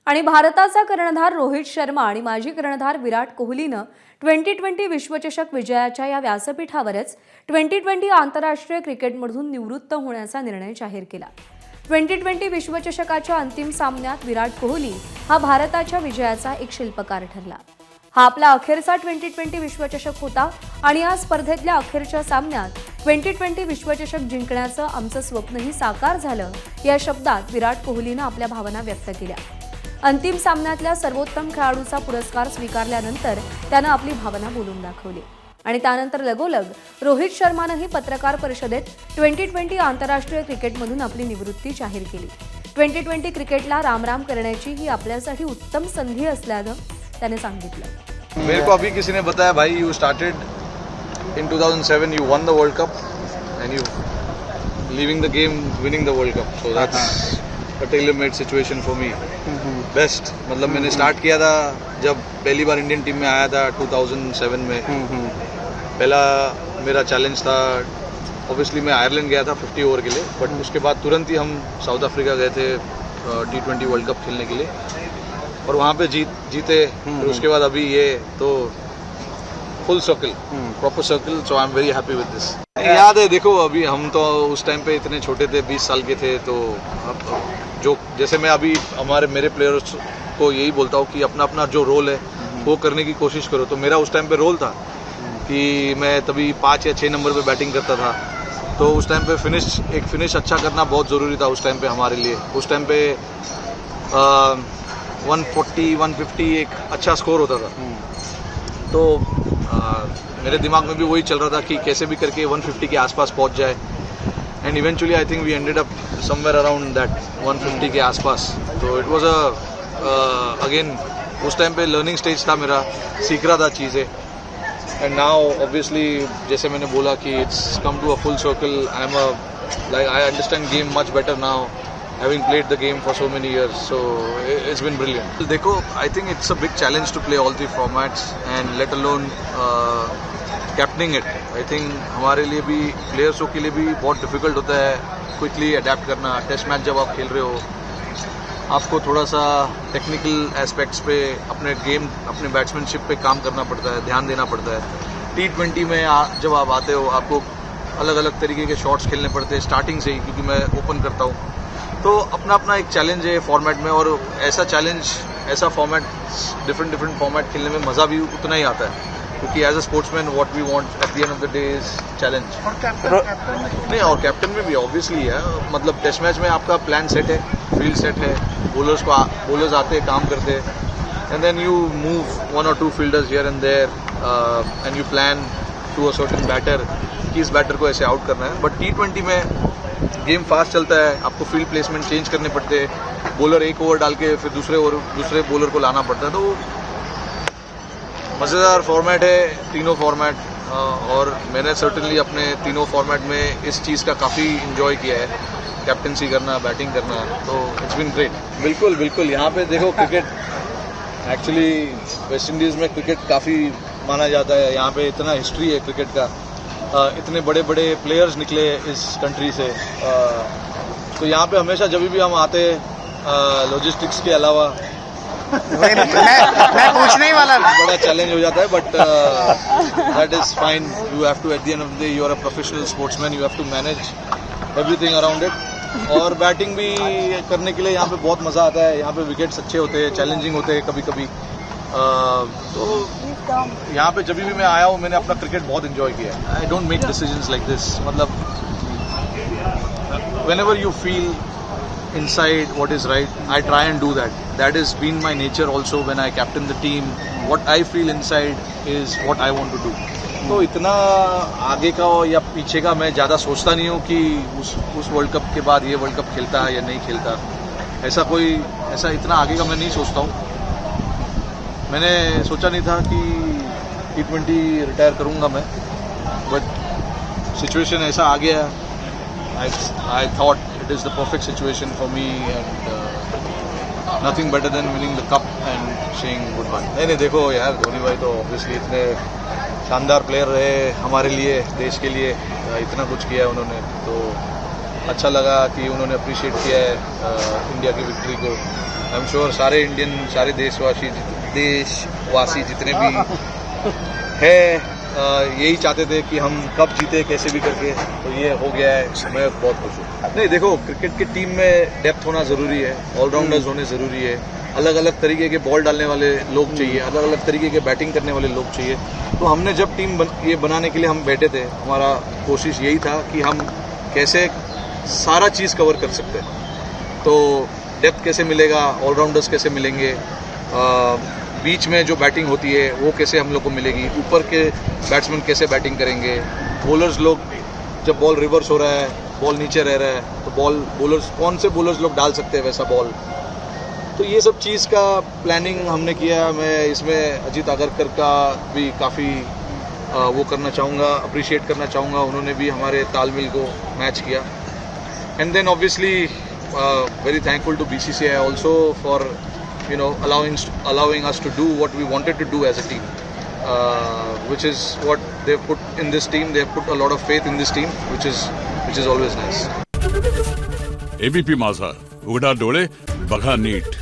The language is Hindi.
आणि भारताचा कर्णधार रोहित शर्मा आणि माजी कर्णधार विराट कोहलीनं 2020 विश्वचषक विजयाच्या या व्यासपीठावरच 2020 आंतरराष्ट्रीय क्रिकेटमधून निवृत्त होण्याचा निर्णय जाहीर केला। 2020 विश्वचषकाच्या अंतिम सामन्यात विराट कोहली हा भारताच्या विजयाचा एक शिल्पकार ठरला। हा आपला अखेरचा 2020 विश्वचषक होता आणि या स्पर्धेतल्या अखेरच्या सामन्यात 2020 विश्वचषक जिंकण्याचं आमचं स्वप्नही साकार झालं, या शब्दात विराट कोहलीनं आपल्या भावना व्यक्त केल्या। अंतिम सामन्यातल्या सर्वोत्तम खेळाडूचा पुरस्कार स्वीकारल्यानंतर त्यानं आपली भावना बोलून दाखवली आणि त्यानंतर लगोलग रोहित शर्मानंही पत्रकार परिषदेत 2020 आंतरराष्ट्रीय क्रिकेटमधून आपली निवृत्ती जाहीर केली। 2020 क्रिकेटला रामराम करण्याची ही आपल्यासाठी उत्तम संधी असल्याचं त्याने सांगितलं। मेरे को अभी किसी ने बताया भाई you started in 2007 you one the world cup and you leaving the game winning the world cup, so that's a tailor-made situation for me. Best मतलब मैंने स्टार्ट किया था जब पहली बार इंडियन टीम में आया था 2007 में। पहला मेरा चैलेंज था, ऑब्वियसली मैं आयरलैंड गया था 50 ओवर के लिए, बट उसके बाद तुरंत ही हम साउथ अफ्रीका गए थे T20 वर्ल्ड कप खेलने के लिए और वहाँ पे जीते। फिर उसके बाद अभी ये तो full circle, proper circle, so I am very happy with this. याद है, देखो अभी हम तो उस टाइम पे इतने छोटे थे, 20 साल के थे, तो जो जैसे मैं अभी मेरे प्लेयर्स को यही बोलता हूँ कि अपना अपना जो रोल है वो करने की कोशिश करो। तो मेरा उस टाइम पे रोल था कि मैं तभी 5 या 6 नंबर पे बैटिंग करता था, तो उस टाइम पे फिनिश अच्छा करना बहुत ज़रूरी था उस टाइम पे हमारे लिए। उस टाइम पे 140 150 एक अच्छा स्कोर होता था, तो मेरे दिमाग में भी वही चल रहा था कि कैसे भी करके 150 के आसपास पहुंच जाए, and eventually I think we ended up somewhere around that 150 के आसपास। तो इट वाज अगेन उस टाइम पे लर्निंग स्टेज था मेरा, सीख रहा था चीज़ें, एंड नाउ ऑब्वियसली जैसे मैंने बोला कि it's come to a full circle. I understand game much better now, having played the game for so many years, so it's been brilliant. देखो, I think it's a big challenge to play all 3 formats and let alone captaining it. I think हमारे लिए भी, प्लेयर्सों के लिए भी बहुत डिफिकल्ट होता है क्विकली अडेप्ट करना। टेस्ट मैच जब आप खेल रहे हो, आपको थोड़ा सा टेक्निकल एस्पेक्ट्स पे, अपने गेम, अपने बैट्समैनशिप पे काम करना पड़ता है, ध्यान देना पड़ता है। T20 में जब आप आते हो, आपको अलग अलग तरीके के शॉट्स खेलने पड़ते हैं स्टार्टिंग से ही, क्योंकि मैं ओपन करता हूँ, तो अपना अपना एक चैलेंज है फॉर्मेट में, और ऐसा चैलेंज, ऐसा फॉर्मेट, डिफरेंट फॉर्मेट खेलने में मज़ा भी उतना ही आता है, क्योंकि as a sportsman what we want at the end of the day is challenge. नहीं, और कैप्टन में भी ऑब्वियसली है, मतलब टेस्ट मैच में आपका प्लान सेट है, फील्ड सेट है, बॉलर्स आते हैं, काम करते हैं, and then you move 1 or 2 fielders here and there and you plan to a certain batter कि इस बैटर को ऐसे आउट करना है। बट T20 में गेम फास्ट चलता है, आपको फील्ड प्लेसमेंट चेंज करने पड़ते हैं, बॉलर एक ओवर डाल के फिर दूसरे बॉलर को लाना पड़ता है, तो मज़ेदार फॉर्मेट है तीनों फॉर्मेट, और मैंने सर्टेनली अपने तीनों फॉर्मेट में इस चीज़ का काफ़ी इंजॉय किया है, कैप्टनसी करना, बैटिंग करना, तो इट्स बीन ग्रेट। बिल्कुल बिल्कुल, यहाँ पे देखो क्रिकेट एक्चुअली वेस्ट इंडीज़ में क्रिकेट काफ़ी माना जाता है, यहाँ पे इतना हिस्ट्री है क्रिकेट का, इतने बड़े बड़े प्लेयर्स निकले इस कंट्री से, तो यहाँ पे हमेशा जब भी हम आते हैं लॉजिस्टिक्स के अलावा मैं पूछने ही वाला बड़ा चैलेंज हो जाता है, but that is fine. You have to, at the end of the day, you are a professional sportsman, you have to manage everything around it, और बैटिंग भी करने के लिए यहाँ पे बहुत मज़ा आता है। यहाँ पे विकेट्स अच्छे होते हैं, चैलेंजिंग होते हैं कभी कभी, तो यहाँ पे जब भी मैं आया हूँ, मैंने अपना क्रिकेट बहुत एंजॉय किया है। I don't make decisions like this, मतलब whenever you feel inside what is right, I try and do that. That has been my nature also when I captain the team. What I feel inside is what I want to do. तो इतना आगे का या पीछे का मैं ज़्यादा सोचता नहीं हूँ कि उस वर्ल्ड कप के बाद ये वर्ल्ड कप खेलता है या नहीं खेलता, ऐसा इतना आगे का मैं नहीं सोचता हूँ। मैंने सोचा नहीं था कि T20 रिटायर करूँगा मैं, बट सिचुएशन ऐसा आ गया। I thought it is the perfect situation for me, and nothing better than winning the cup and saying goodbye. नहीं देखो यार, धोनी भाई तो ऑब्वियसली इतने शानदार प्लेयर रहे हमारे लिए, देश के लिए, इतना कुछ किया उन्होंने, तो अच्छा लगा कि उन्होंने अप्रिशिएट किया है इंडिया की विक्ट्री को। आई एम श्योर सारे इंडियन, सारे देशवासी जितने भी है यही चाहते थे कि हम कब जीते कैसे भी करके, तो ये हो गया है। मैं बहुत खुश हूँ। नहीं देखो, क्रिकेट की टीम में डेप्थ होना ज़रूरी है, ऑलराउंडर्स होने ज़रूरी है, अलग अलग तरीके के बॉल डालने वाले लोग चाहिए, अलग अलग तरीके के बैटिंग करने वाले लोग चाहिए। तो हमने जब टीम ये बनाने के लिए हम बैठे थे, हमारा कोशिश यही था कि हम कैसे सारा चीज़ कवर कर सकते हैं। तो डेप्थ कैसे मिलेगा, ऑलराउंडर्स कैसे मिलेंगे, बीच में जो बैटिंग होती है वो कैसे हम लोग को मिलेगी, ऊपर के बैट्समैन कैसे बैटिंग करेंगे, बॉलर्स लोग जब बॉल रिवर्स हो रहा है, बॉल नीचे रह रहा है, तो बॉलर्स कौन से बॉलर्स लोग डाल सकते हैं वैसा बॉल। तो ये सब चीज़ का प्लानिंग हमने किया। मैं इसमें अजीत आगरकर का भी काफ़ी वो करना चाहूँगा, अप्रिशिएट करना चाहूँगा। उन्होंने भी हमारे तालमेल को मैच किया। And then obviously very thankful to BCCI also for allowing us to do what we wanted to do as a team, which is what they've put in this team. They've put a lot of faith in this team, which is always nice. ABP माझा, उघडा डोळे बघा नीट.